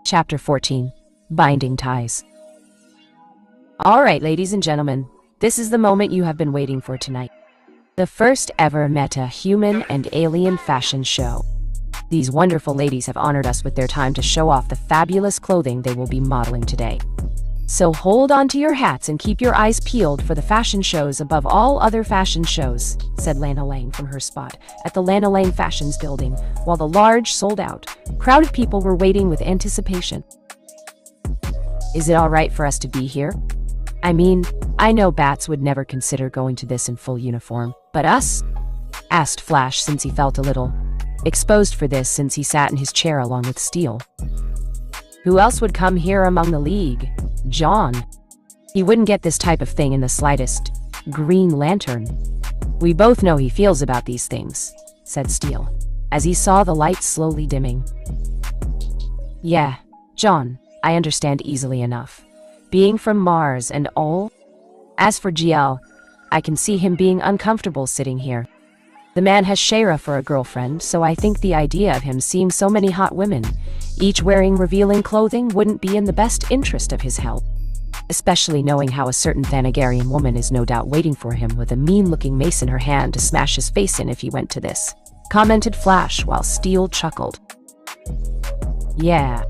Chapter 14. Binding Ties. Alright, ladies and gentlemen, this is the moment you have been waiting for tonight. The first ever meta-human and alien fashion show. These wonderful ladies have honored us with their time to show off the fabulous clothing they will be modeling today. So hold on to your hats and keep your eyes peeled for the fashion shows above all other fashion shows, said Lana Lang from her spot at the Lana Lang Fashions building, while the large, sold-out, crowded people were waiting with anticipation. Is it all right for us to be here? I mean, I know Bats would never consider going to this in full uniform, but us? Asked Flash, since he felt a little exposed for this since he sat in his chair along with Steel. Who else would come here among the League? John. He wouldn't get this type of thing in the slightest. Green Lantern. We both know he feels about these things, said Steel, as he saw the lights slowly dimming. Yeah, John, I understand easily enough. Being from Mars and all. As for GL, I can see him being uncomfortable sitting here. The man has Shayra for a girlfriend, so I think the idea of him seeing so many hot women, each wearing revealing clothing, wouldn't be in the best interest of his health. Especially knowing how a certain Thanagarian woman is no doubt waiting for him with a mean-looking mace in her hand to smash his face in if he went to this, commented Flash while Steel chuckled. Yeah.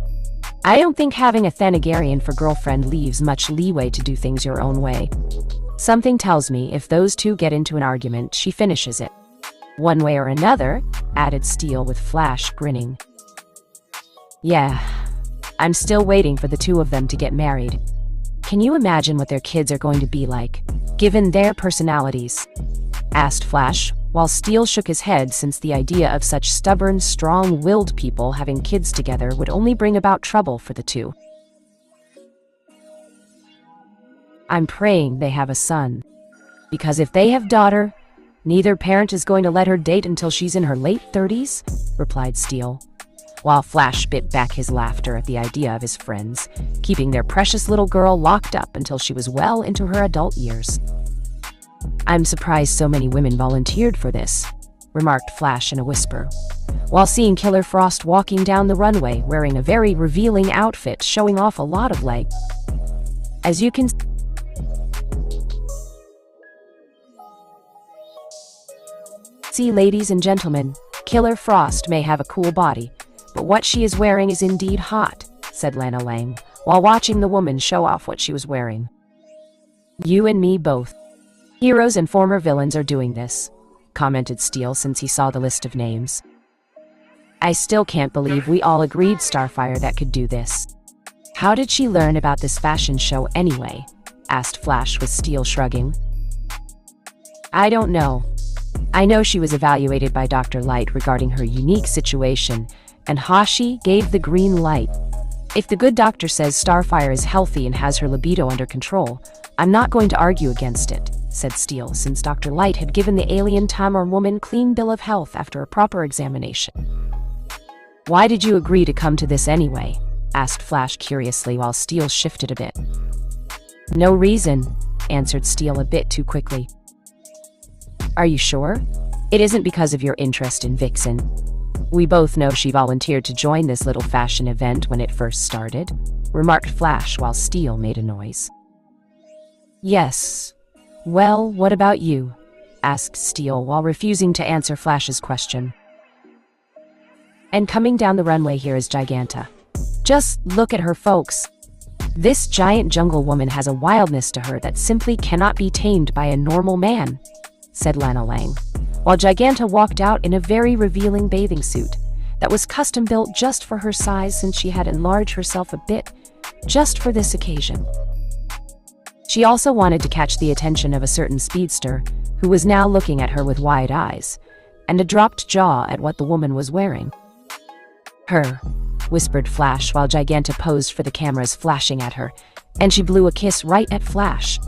I don't think having a Thanagarian for girlfriend leaves much leeway to do things your own way. Something tells me if those two get into an argument, she finishes it. One way or another, added Steel with Flash grinning. Yeah, I'm still waiting for the two of them to get married. Can you imagine what their kids are going to be like, given their personalities? Asked Flash, while Steel shook his head since the idea of such stubborn, strong-willed people having kids together would only bring about trouble for the two. I'm praying they have a son. Because if they have daughter, neither parent is going to let her date until she's in her late 30s, replied Steel, while Flash bit back his laughter at the idea of his friends keeping their precious little girl locked up until she was well into her adult years. I'm surprised so many women volunteered for this, remarked Flash in a whisper, while seeing Killer Frost walking down the runway wearing a very revealing outfit showing off a lot of leg. As you can see, ladies and gentlemen, Killer Frost may have a cool body, but what she is wearing is indeed hot, said Lana Lang, while watching the woman show off what she was wearing. You and me both. Heroes and former villains are doing this, commented Steel since he saw the list of names. I still can't believe we all agreed Starfire that could do this. How did she learn about this fashion show anyway? Asked Flash with Steel shrugging. I don't know. I know she was evaluated by Dr. Light regarding her unique situation, and Hashi gave the green light. If the good doctor says Starfire is healthy and has her libido under control, I'm not going to argue against it, said Steel, since Dr. Light had given the alien Tamar woman clean bill of health after a proper examination. Why did you agree to come to this anyway? Asked Flash curiously while Steel shifted a bit. No reason, answered Steel a bit too quickly. Are you sure? It isn't because of your interest in Vixen. We both know she volunteered to join this little fashion event when it first started, remarked Flash while Steel made a noise. Yes. Well, what about you? Asked Steel while refusing to answer Flash's question. And coming down the runway here is Giganta. Just look at her, folks. This giant jungle woman has a wildness to her that simply cannot be tamed by a normal man, said Lana Lang, while Giganta walked out in a very revealing bathing suit that was custom-built just for her size since she had enlarged herself a bit just for this occasion. She also wanted to catch the attention of a certain speedster who was now looking at her with wide eyes and a dropped jaw at what the woman was wearing. Her, whispered Flash while Giganta posed for the cameras flashing at her, and she blew a kiss right at Flash.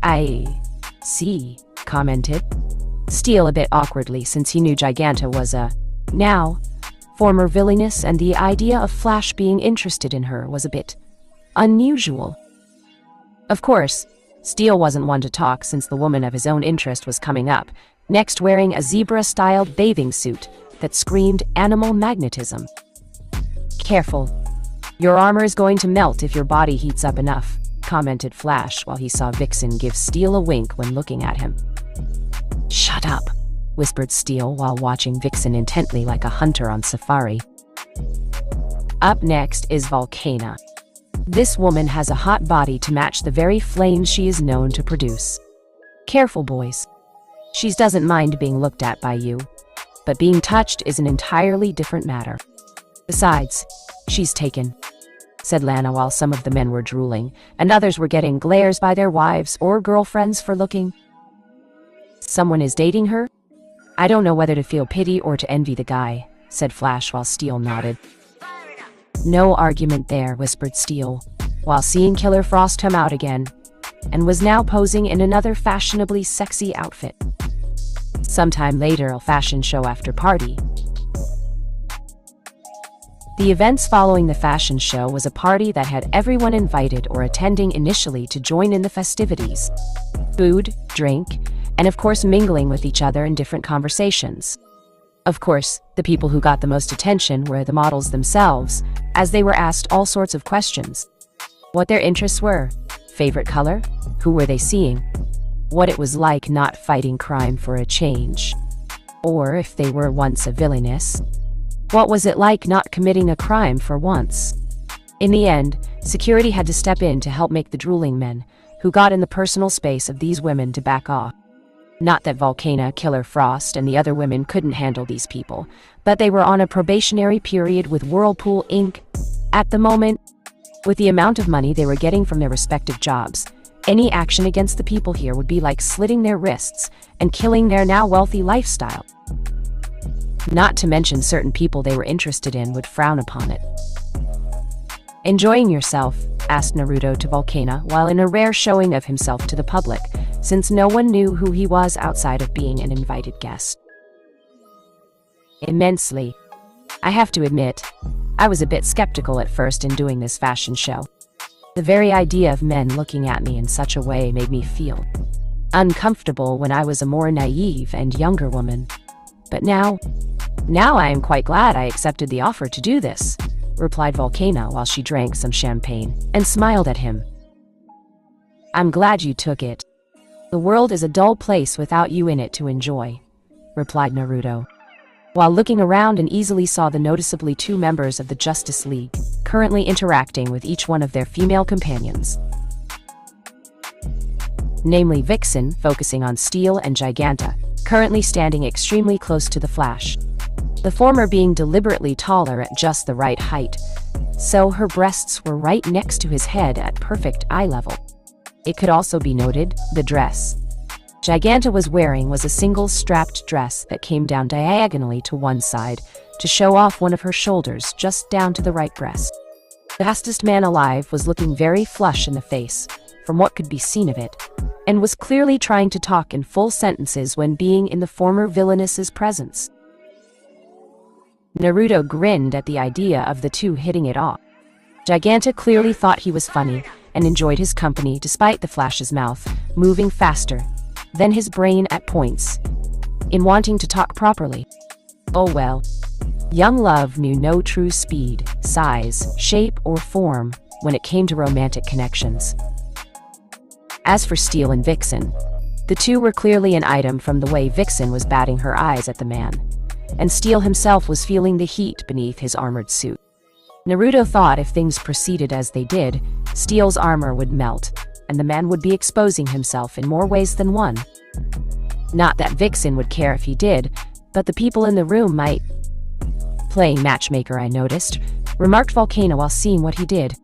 I see, commented Steel a bit awkwardly since he knew Giganta was a, now, former villainess, and the idea of Flash being interested in her was a bit unusual. Of course, Steel wasn't one to talk since the woman of his own interest was coming up, next wearing a zebra-styled bathing suit that screamed animal magnetism. "Careful. Your armor is going to melt if your body heats up enough," commented Flash while he saw Vixen give Steel a wink when looking at him. "Shut up," whispered Steel while watching Vixen intently like a hunter on safari. Up next is Volcana. This woman has a hot body to match the very flames she is known to produce. Careful, boys. She doesn't mind being looked at by you, but being touched is an entirely different matter. Besides, she's taken," said Lana while some of the men were drooling, and others were getting glares by their wives or girlfriends for looking. "Someone is dating her? I don't know whether to feel pity or to envy the guy," said Flash while Steel nodded. "No argument there," whispered Steel, while seeing Killer Frost come out again, and was now posing in another fashionably sexy outfit. Sometime later, a fashion show after party. The events following the fashion show was a party that had everyone invited or attending initially to join in the festivities. Food, drink, and of course mingling with each other in different conversations. Of course, the people who got the most attention were the models themselves, as they were asked all sorts of questions. What their interests were, favorite color, who were they seeing, what it was like not fighting crime for a change, or if they were once a villainess, what was it like not committing a crime for once. In the end, security had to step in to help make the drooling men, who got in the personal space of these women, to back off. Not that Volcana, Killer Frost, and the other women couldn't handle these people, but they were on a probationary period with Whirlpool Inc. At the moment, with the amount of money they were getting from their respective jobs, any action against the people here would be like slitting their wrists and killing their now wealthy lifestyle. Not to mention certain people they were interested in would frown upon it. "Enjoying yourself?" asked Naruto to Volcana, while in a rare showing of himself to the public, since no one knew who he was outside of being an invited guest. "Immensely. I have to admit, I was a bit skeptical at first in doing this fashion show. The very idea of men looking at me in such a way made me feel uncomfortable when I was a more naive and younger woman. But now I am quite glad I accepted the offer to do this," replied Volcana while she drank some champagne and smiled at him. "I'm glad you took it. The world is a dull place without you in it to enjoy," replied Naruto, while looking around and easily saw the noticeably two members of the Justice League currently interacting with each one of their female companions. Namely Vixen, focusing on Steel, and Giganta, currently standing extremely close to the Flash. The former being deliberately taller at just the right height, so her breasts were right next to his head at perfect eye level. It could also be noted, the dress Giganta was wearing was a single strapped dress that came down diagonally to one side to show off one of her shoulders just down to the right breast. The fastest man alive was looking very flush in the face, from what could be seen of it, and was clearly trying to talk in full sentences when being in the former villainess's presence. Naruto grinned at the idea of the two hitting it off. Giganta clearly thought he was funny and enjoyed his company despite the Flash's mouth moving faster than his brain at points in wanting to talk properly. Oh well. Young love knew no true speed, size, shape, or form when it came to romantic connections. As for Steel and Vixen, the two were clearly an item from the way Vixen was batting her eyes at the man, and Steel himself was feeling the heat beneath his armored suit. Naruto thought if things proceeded as they did, Steel's armor would melt, and the man would be exposing himself in more ways than one. Not that Vixen would care if he did, but the people in the room might. "Playing matchmaker, I noticed," remarked Volcana while seeing what he did.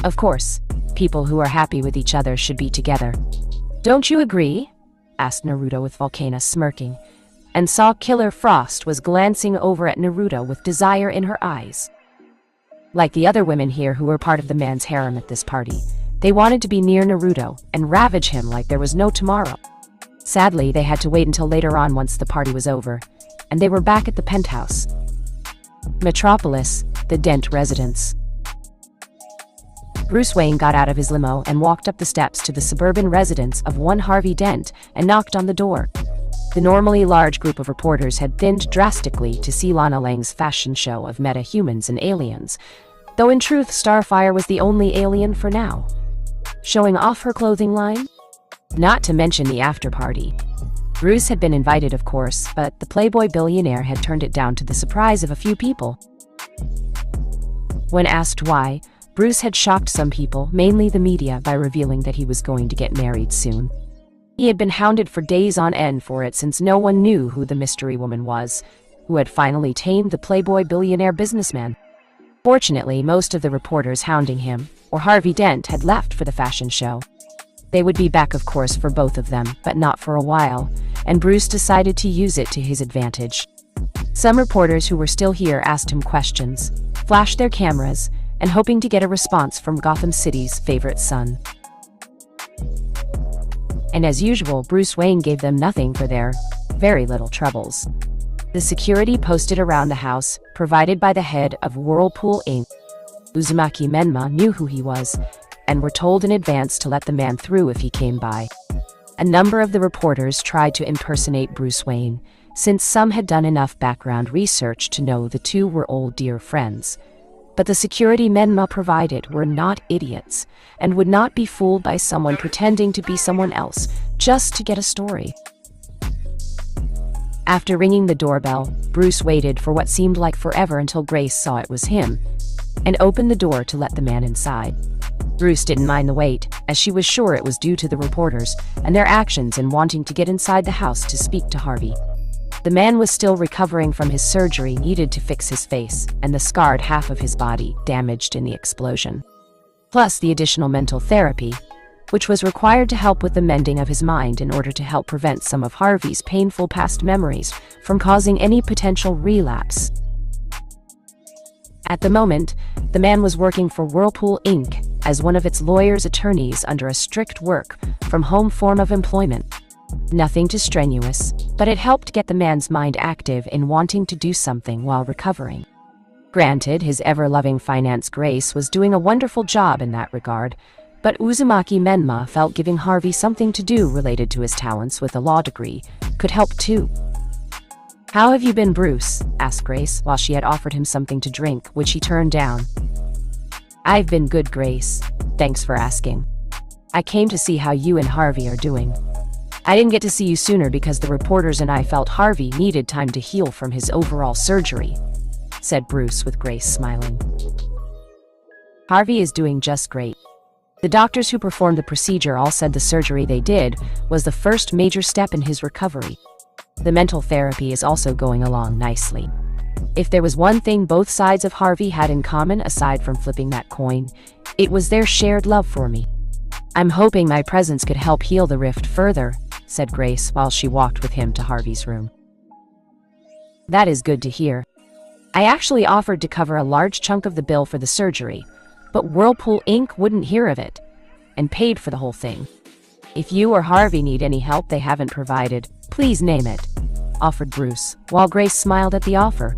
"Of course, people who are happy with each other should be together. Don't you agree?" asked Naruto with Volcana smirking, and saw Killer Frost was glancing over at Naruto with desire in her eyes. Like the other women here who were part of the man's harem at this party, they wanted to be near Naruto and ravage him like there was no tomorrow. Sadly, they had to wait until later on once the party was over, and they were back at the penthouse. Metropolis, the Dent residence. Bruce Wayne got out of his limo and walked up the steps to the suburban residence of one Harvey Dent and knocked on the door. The normally large group of reporters had thinned drastically to see Lana Lang's fashion show of meta-humans and aliens, though in truth Starfire was the only alien for now. Showing off her clothing line? Not to mention the after-party. Bruce had been invited, of course, but the Playboy billionaire had turned it down to the surprise of a few people. When asked why, Bruce had shocked some people, mainly the media, by revealing that he was going to get married soon. He had been hounded for days on end for it since no one knew who the mystery woman was, who had finally tamed the Playboy billionaire businessman. Fortunately, most of the reporters hounding him, or Harvey Dent, had left for the fashion show. They would be back, of course, for both of them, but not for a while, and Bruce decided to use it to his advantage. Some reporters who were still here asked him questions, flashed their cameras, and hoping to get a response from Gotham City's favorite son. And as usual, Bruce Wayne gave them nothing for their very little troubles. The security posted around the house, provided by the head of Whirlpool Inc., Uzumaki Menma, knew who he was, and were told in advance to let the man through if he came by. A number of the reporters tried to impersonate Bruce Wayne, since some had done enough background research to know the two were old dear friends. But the security Menma provided were not idiots, and would not be fooled by someone pretending to be someone else, just to get a story. After ringing the doorbell, Bruce waited for what seemed like forever until Grace saw it was him, and opened the door to let the man inside. Bruce didn't mind the wait, as she was sure it was due to the reporters, and their actions in wanting to get inside the house to speak to Harvey. The man was still recovering from his surgery needed to fix his face, and the scarred half of his body damaged in the explosion. Plus the additional mental therapy, which was required to help with the mending of his mind in order to help prevent some of Harvey's painful past memories from causing any potential relapse. At the moment, the man was working for Whirlpool Inc. as one of its lawyer's attorneys under a strict work-from-home form of employment. Nothing too strenuous, but it helped get the man's mind active in wanting to do something while recovering. Granted, his ever-loving finance Grace was doing a wonderful job in that regard, but Uzumaki Menma felt giving Harvey something to do related to his talents with a law degree could help too. "How have you been, Bruce?" asked Grace, while she had offered him something to drink, which he turned down. "I've been good, Grace. Thanks for asking. I came to see how you and Harvey are doing. I didn't get to see you sooner because the reporters and I felt Harvey needed time to heal from his overall surgery," said Bruce with Grace smiling. "Harvey is doing just great. The doctors who performed the procedure all said the surgery they did was the first major step in his recovery. The mental therapy is also going along nicely. If there was one thing both sides of Harvey had in common aside from flipping that coin, it was their shared love for me. I'm hoping my presence could help heal the rift further," said Grace while she walked with him to Harvey's room. "That is good to hear. I actually offered to cover a large chunk of the bill for the surgery, but Whirlpool Inc. wouldn't hear of it, and paid for the whole thing. If you or Harvey need any help they haven't provided, please name it," offered Bruce, while Grace smiled at the offer.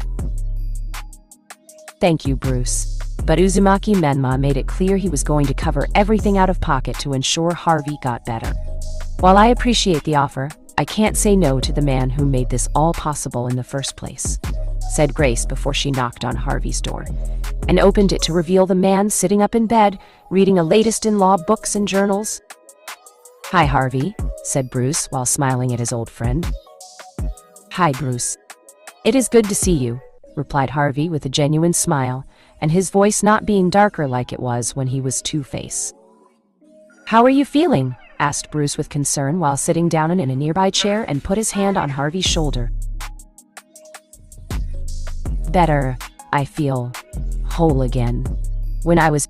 "Thank you, Bruce." But Uzumaki Menma made it clear he was going to cover everything out of pocket to ensure Harvey got better. "While I appreciate the offer, I can't say no to the man who made this all possible in the first place," said Grace before she knocked on Harvey's door, and opened it to reveal the man sitting up in bed, reading a latest in law books and journals. "Hi, Harvey," said Bruce while smiling at his old friend. "Hi, Bruce. It is good to see you," replied Harvey with a genuine smile, and his voice not being darker like it was when he was Two-Face. "How are you feeling?" asked Bruce with concern while sitting down in a nearby chair and put his hand on Harvey's shoulder. "Better. I feel whole again. When I was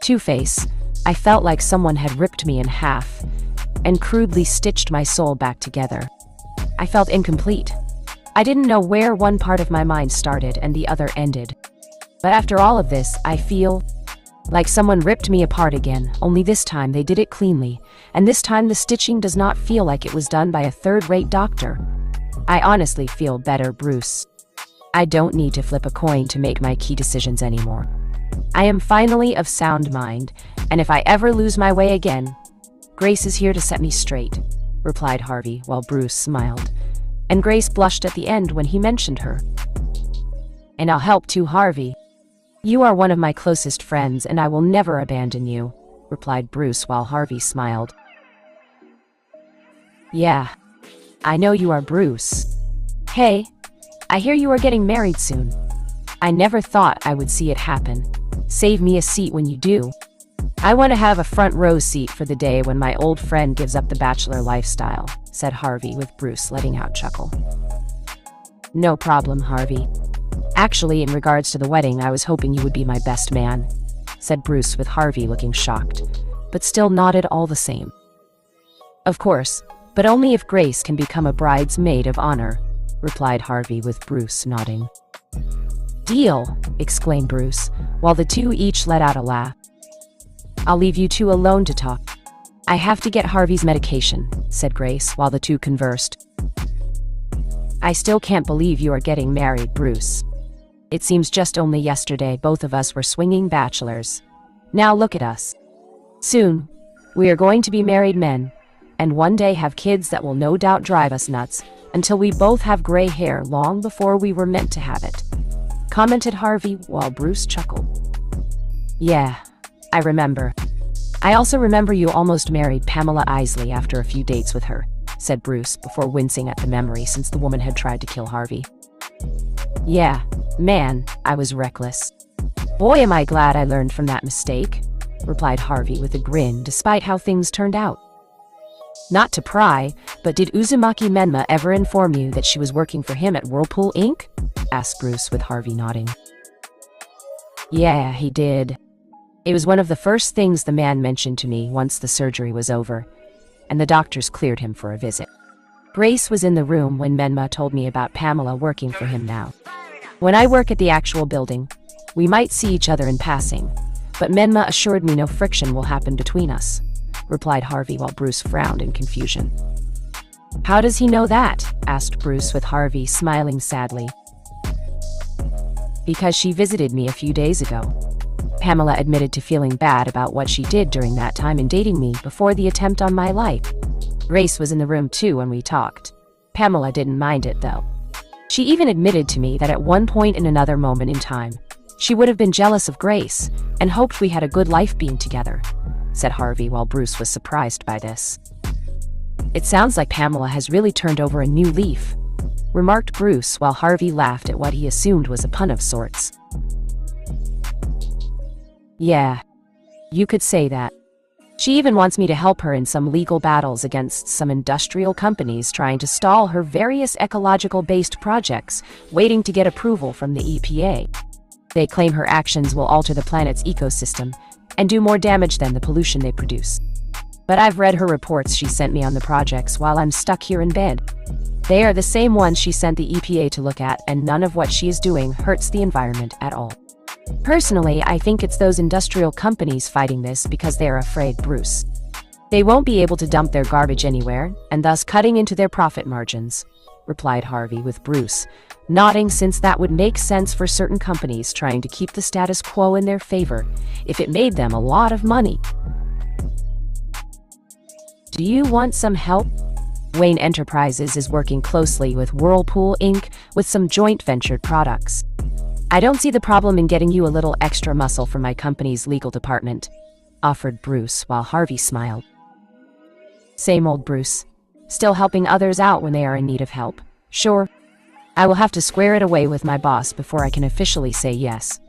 Two-Face, I felt like someone had ripped me in half and crudely stitched my soul back together. I felt incomplete. I didn't know where one part of my mind started and the other ended. But after all of this, I feel like someone ripped me apart again, only this time they did it cleanly, and this time the stitching does not feel like it was done by a third-rate doctor. I honestly feel better, Bruce. I don't need to flip a coin to make my key decisions anymore. I am finally of sound mind, and if I ever lose my way again, Grace is here to set me straight," replied Harvey while Bruce smiled, and Grace blushed at the end when he mentioned her. "And I'll help too, Harvey. You are one of my closest friends, and I will never abandon you," replied Bruce while Harvey smiled. "Yeah, I know you are Bruce. Hey, I hear you are getting married soon. I never thought I would see it happen. Save me a seat when you do. I want to have a front row seat for the day when my old friend gives up the bachelor lifestyle," said Harvey, with Bruce letting out a chuckle. "No problem, Harvey. Actually, in regards to the wedding, I was hoping you would be my best man," said Bruce, with Harvey looking shocked, but still nodded all the same. "Of course, but only if Grace can become a bridesmaid of honor," replied Harvey, with Bruce nodding. "Deal!" exclaimed Bruce, while the two each let out a laugh. "I'll leave you two alone to talk. I have to get Harvey's medication," said Grace, while the two conversed. "I still can't believe you are getting married, Bruce. It seems just only yesterday both of us were swinging bachelors. Now look at us. Soon, we are going to be married men, and one day have kids that will no doubt drive us nuts until we both have gray hair long before we were meant to have it," commented Harvey, while Bruce chuckled. "Yeah, I remember. I also remember you almost married Pamela Isley after a few dates with her," said Bruce, before wincing at the memory, since the woman had tried to kill Harvey. "Yeah, man, I was reckless. Boy, am I glad I learned from that mistake," replied Harvey with a grin, despite how things turned out. "Not to pry, but did Uzumaki Menma ever inform you that she was working for him at Whirlpool Inc.? Asked Bruce, with Harvey nodding. "Yeah, he did. It was one of the first things the man mentioned to me once the surgery was over, and the doctors cleared him for a visit. Grace was in the room when Menma told me about Pamela working for him now. When I work at the actual building, we might see each other in passing, but Menma assured me no friction will happen between us," replied Harvey, while Bruce frowned in confusion. "How does he know that?" asked Bruce, with Harvey smiling sadly. "Because she visited me a few days ago. Pamela admitted to feeling bad about what she did during that time in dating me before the attempt on my life. Grace was in the room too when we talked. Pamela didn't mind it, though. She even admitted to me that at one point in another moment in time, she would have been jealous of Grace and hoped we had a good life being together," said Harvey, while Bruce was surprised by this. "It sounds like Pamela has really turned over a new leaf," remarked Bruce, while Harvey laughed at what he assumed was a pun of sorts. "Yeah, you could say that. She even wants me to help her in some legal battles against some industrial companies trying to stall her various ecological-based projects, waiting to get approval from the EPA. They claim her actions will alter the planet's ecosystem and do more damage than the pollution they produce. But I've read her reports she sent me on the projects while I'm stuck here in bed. They are the same ones she sent the EPA to look at, and none of what she is doing hurts the environment at all. Personally, I think it's those industrial companies fighting this because they are afraid, Bruce. They won't be able to dump their garbage anywhere, and thus cutting into their profit margins," replied Harvey, with Bruce nodding, since that would make sense for certain companies trying to keep the status quo in their favor if it made them a lot of money. "Do you want some help? Wayne Enterprises is working closely with Whirlpool Inc. with some joint ventured products. I don't see the problem in getting you a little extra muscle from my company's legal department," offered Bruce, while Harvey smiled. "Same old Bruce. Still helping others out when they are in need of help. Sure, I will have to square it away with my boss before I can officially say yes.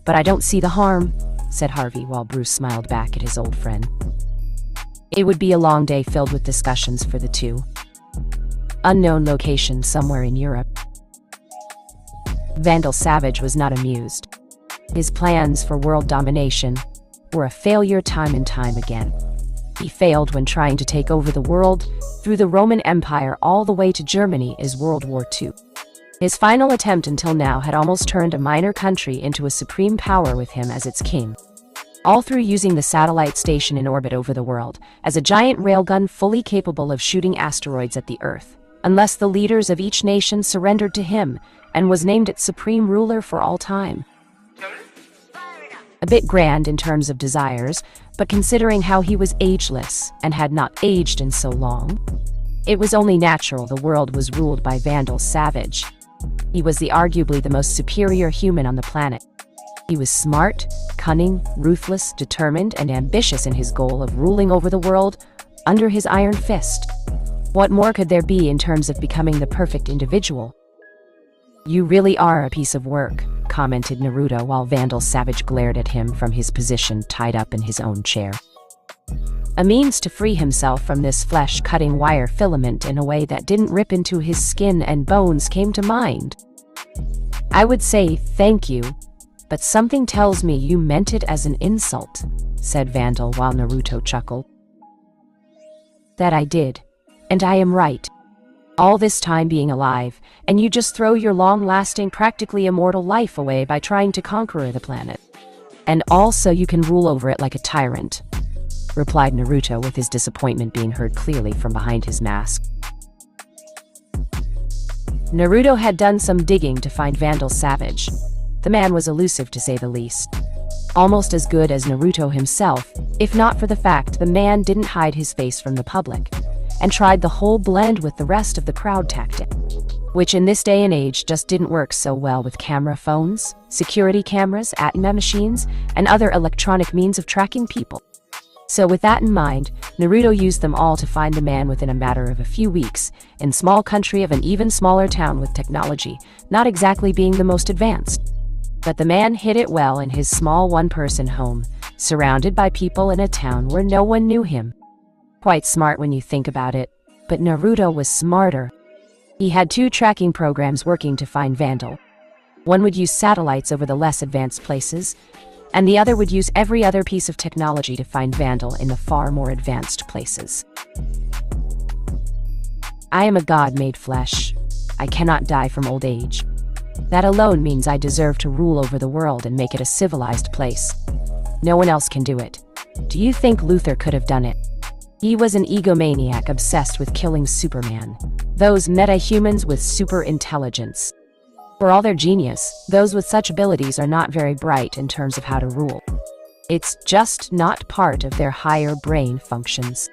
But I don't see the harm," said Harvey, while Bruce smiled back at his old friend. It would be a long day filled with discussions for the two. Unknown location somewhere in Europe. Vandal Savage was not amused. His plans for world domination were a failure time and time again. He failed when trying to take over the world through the Roman Empire all the way to Germany as World War II. His final attempt until now had almost turned a minor country into a supreme power with him as its king. All through using the satellite station in orbit over the world as a giant railgun fully capable of shooting asteroids at the Earth, unless the leaders of each nation surrendered to him, and was named its supreme ruler for all time. A bit grand in terms of desires, but considering how he was ageless and had not aged in so long, It was only natural the world was ruled by Vandal Savage. He was arguably the most superior human on the planet. He was smart, cunning, ruthless, determined, and ambitious in his goal of ruling over the world under his iron fist. What more could there be in terms of becoming the perfect individual? "You really are a piece of work," commented Naruto while Vandal Savage glared at him from his position tied up in his own chair. A means to free himself from this flesh-cutting wire filament in a way that didn't rip into his skin and bones came to mind. "I would say thank you, but something tells me you meant it as an insult," said Vandal while Naruto chuckled. "That I did, and I am right. All this time being alive, and you just throw your long-lasting, practically immortal life away by trying to conquer the planet. And also you can rule over it like a tyrant," replied Naruto with his disappointment being heard clearly from behind his mask. Naruto had done some digging to find Vandal Savage. The man was elusive to say the least. Almost as good as Naruto himself, if not for the fact the man didn't hide his face from the public, and tried the whole blend with the rest of the crowd tactic, which in this day and age just didn't work so well with camera phones, security cameras, ATM machines, and other electronic means of tracking people. So with that in mind, Naruto used them all to find the man within a matter of a few weeks, in small country of an even smaller town with technology, not exactly being the most advanced. But the man hid it well in his small one-person home, surrounded by people in a town where no one knew him. Quite smart when you think about it, but Naruto was smarter. He had 2 tracking programs working to find Vandal. One would use satellites over the less advanced places, and the other would use every other piece of technology to find Vandal in the far more advanced places. "I am a god made flesh. I cannot die from old age. That alone means I deserve to rule over the world and make it a civilized place. No one else can do it. Do you think Luther could have done it? He was an egomaniac obsessed with killing Superman. Those meta-humans with super intelligence. For all their genius, those with such abilities are not very bright in terms of how to rule. It's just not part of their higher brain functions.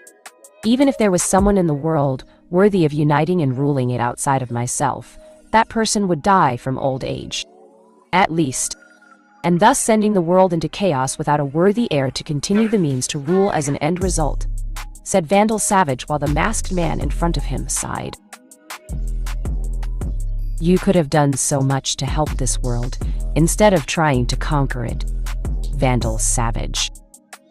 Even if there was someone in the world worthy of uniting and ruling it outside of myself, that person would die from old age. At least. And thus sending the world into chaos without a worthy heir to continue the means to rule as an end result," said Vandal Savage while the masked man in front of him sighed. "You could have done so much to help this world, instead of trying to conquer it." Vandal Savage.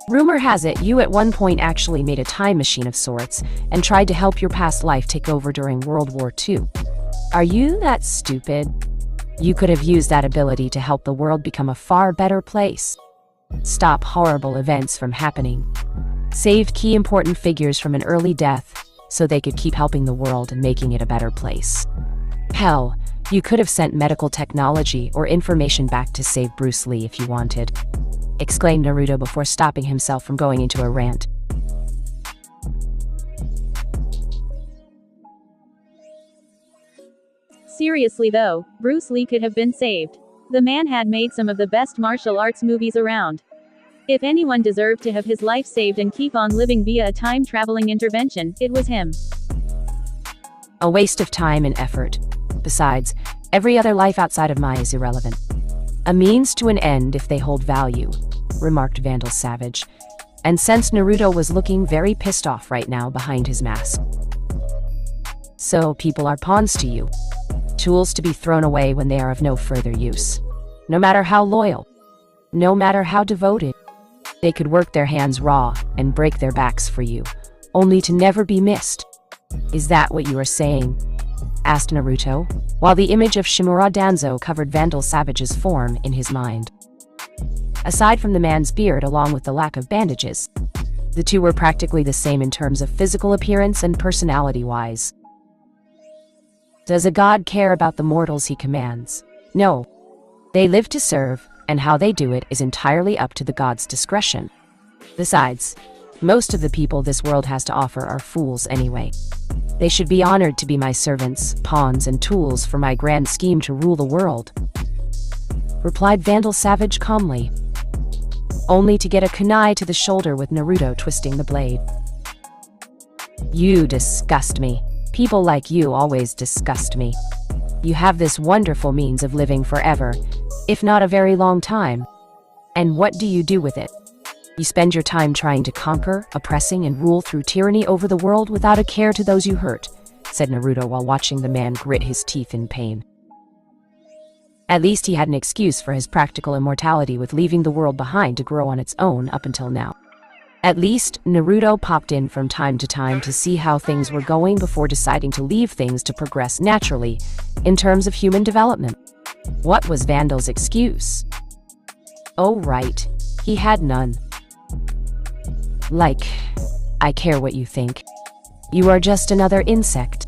"Rumor has it you at one point actually made a time machine of sorts and tried to help your past life take over during World War II. Are you that stupid? You could have used that ability to help the world become a far better place. Stop horrible events from happening. Saved key important figures from an early death so they could keep helping the world and making it a better place. Hell, you could have sent medical technology or information back to save Bruce Lee if you wanted," exclaimed Naruto before stopping himself from going into a rant. Seriously though, Bruce Lee could have been saved. The man had made some of the best martial arts movies around. If anyone deserved to have his life saved and keep on living via a time-traveling intervention, it was him. "A waste of time and effort. Besides, every other life outside of mine is irrelevant. A means to an end if they hold value," remarked Vandal Savage, and sensed Naruto was looking very pissed off right now behind his mask. "So people are pawns to you. Tools to be thrown away when they are of no further use. No matter how loyal, no matter how devoted. They could work their hands raw and break their backs for you, only to never be missed. Is that what you are saying?" asked Naruto, while the image of Shimura Danzo covered Vandal Savage's form in his mind. Aside from the man's beard along with the lack of bandages, the two were practically the same in terms of physical appearance and personality-wise. Does a god care about the mortals he commands? No. They live to serve, and how they do it is entirely up to the god's discretion. Besides, most of the people this world has to offer are fools anyway. They should be honored to be my servants, pawns, and tools for my grand scheme to rule the world," replied Vandal Savage calmly, only to get a kunai to the shoulder with Naruto twisting the blade. You disgust me. People like you always disgust me. You have this wonderful means of living forever, if not a very long time. And what do you do with it? You spend your time trying to conquer, oppressing, and rule through tyranny over the world without a care to those you hurt, said Naruto while watching the man grit his teeth in pain. At least he had an excuse for his practical immortality with leaving the world behind to grow on its own up until now. At least, Naruto popped in from time to time to see how things were going before deciding to leave things to progress naturally in terms of human development. What was Vandal's excuse? Oh right, he had none. Like, I care what you think. You are just another insect.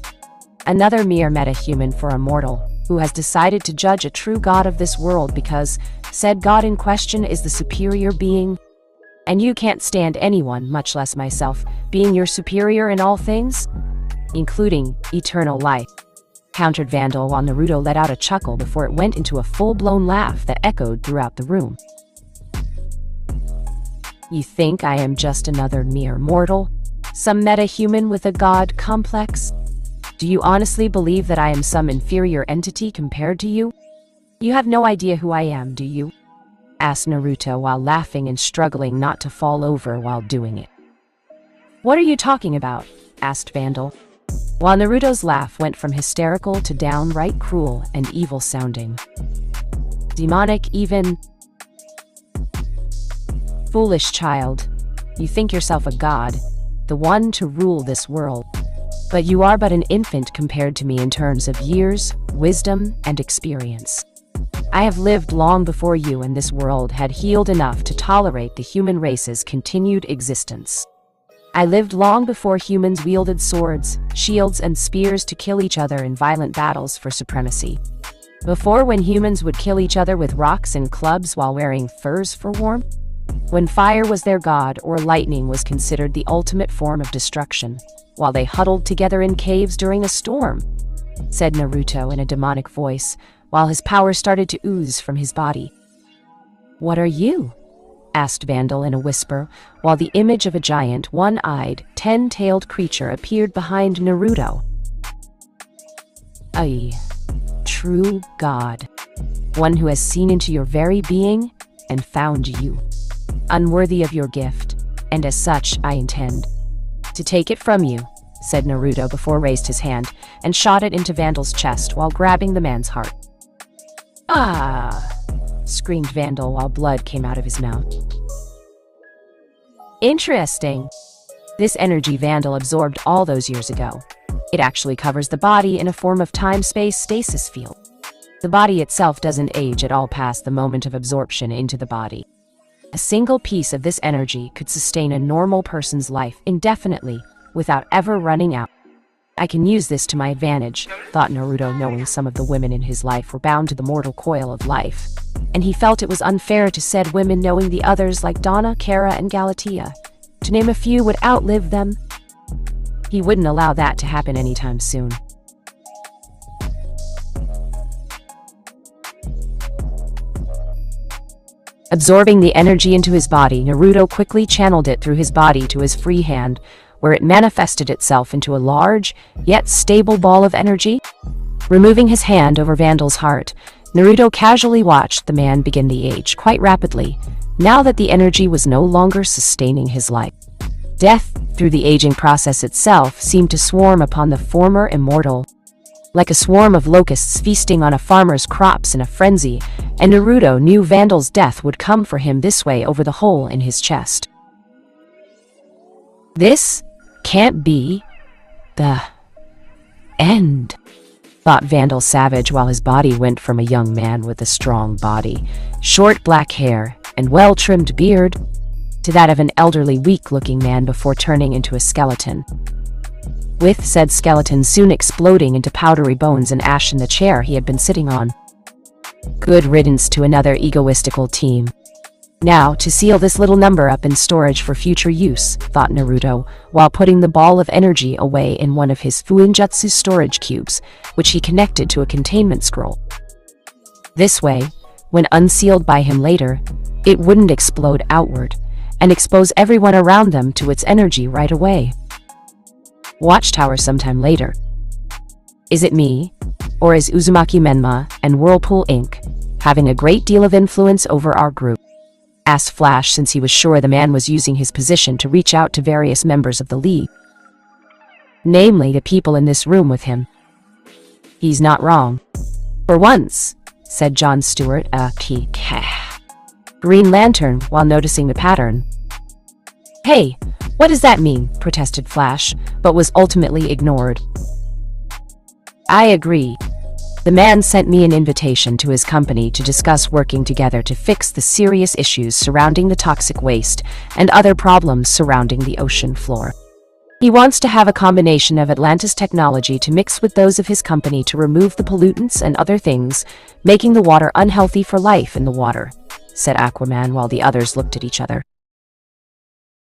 Another mere metahuman for a mortal who has decided to judge a true god of this world because said god in question is the superior being. And you can't stand anyone, much less myself, being your superior in all things, including eternal life, countered Vandal while Naruto let out a chuckle before it went into a full-blown laugh that echoed throughout the room. You think I am just another mere mortal? Some metahuman with a god complex? Do you honestly believe that I am some inferior entity compared to you? You have no idea who I am, do you? Asked Naruto while laughing and struggling not to fall over while doing it. What are you talking about? Asked Vandal, while Naruto's laugh went from hysterical to downright cruel and evil sounding. Demonic even. Foolish child, you think yourself a god, the one to rule this world. But you are but an infant compared to me in terms of years, wisdom, and experience. I have lived long before you and this world had healed enough to tolerate the human race's continued existence. I lived long before humans wielded swords, shields, and spears to kill each other in violent battles for supremacy. Before when humans would kill each other with rocks and clubs while wearing furs for warmth. When fire was their god or lightning was considered the ultimate form of destruction, while they huddled together in caves during a storm, said Naruto in a demonic voice, while his power started to ooze from his body. What are you? Asked Vandal in a whisper, while the image of a giant, one-eyed, 10-tailed creature appeared behind Naruto. A true god. One who has seen into your very being and found you. Unworthy of your gift, and as such I intend to take it from you, said Naruto before raised his hand and shot it into Vandal's chest while grabbing the man's heart. Ah! Screamed Vandal while blood came out of his mouth. Interesting. This energy Vandal absorbed all those years ago. It actually covers the body in a form of time-space stasis field. The body itself doesn't age at all past the moment of absorption into the body. A single piece of this energy could sustain a normal person's life indefinitely without ever running out. I can use this to my advantage, thought Naruto, knowing some of the women in his life were bound to the mortal coil of life. And he felt it was unfair to said women, knowing the others like Donna, Kara, and Galatea, to name a few, would outlive them. He wouldn't allow that to happen anytime soon. Absorbing the energy into his body, Naruto quickly channeled it through his body to his free hand, where it manifested itself into a large, yet stable ball of energy. Removing his hand over Vandal's heart, Naruto casually watched the man begin to age quite rapidly, now that the energy was no longer sustaining his life. Death, through the aging process itself, seemed to swarm upon the former immortal, like a swarm of locusts feasting on a farmer's crops in a frenzy, and Naruto knew Vandal's death would come for him this way over the hole in his chest. This can't be the end, thought Vandal Savage while his body went from a young man with a strong body, short black hair, and well-trimmed beard, to that of an elderly, weak-looking man before turning into a skeleton, with said skeleton soon exploding into powdery bones and ash in the chair he had been sitting on. Good riddance to another egoistical team. Now, to seal this little number up in storage for future use, thought Naruto, while putting the ball of energy away in one of his Fuinjutsu storage cubes, which he connected to a containment scroll. This way, when unsealed by him later, it wouldn't explode outward, and expose everyone around them to its energy right away. watchtower sometime later. Is it me? Or is Uzumaki Menma and Whirlpool Inc. having a great deal of influence over our group? Asked Flash, since he was sure the man was using his position to reach out to various members of the League. Namely, the people in this room with him. He's not wrong. For once, said John Stewart, Green Lantern, while noticing the pattern. Hey, what does that mean? Protested Flash, but was ultimately ignored. I agree. The man sent me an invitation to his company to discuss working together to fix the serious issues surrounding the toxic waste and other problems surrounding the ocean floor. He wants to have a combination of Atlantis technology to mix with those of his company to remove the pollutants and other things, making the water unhealthy for life in the water, said Aquaman while the others looked at each other.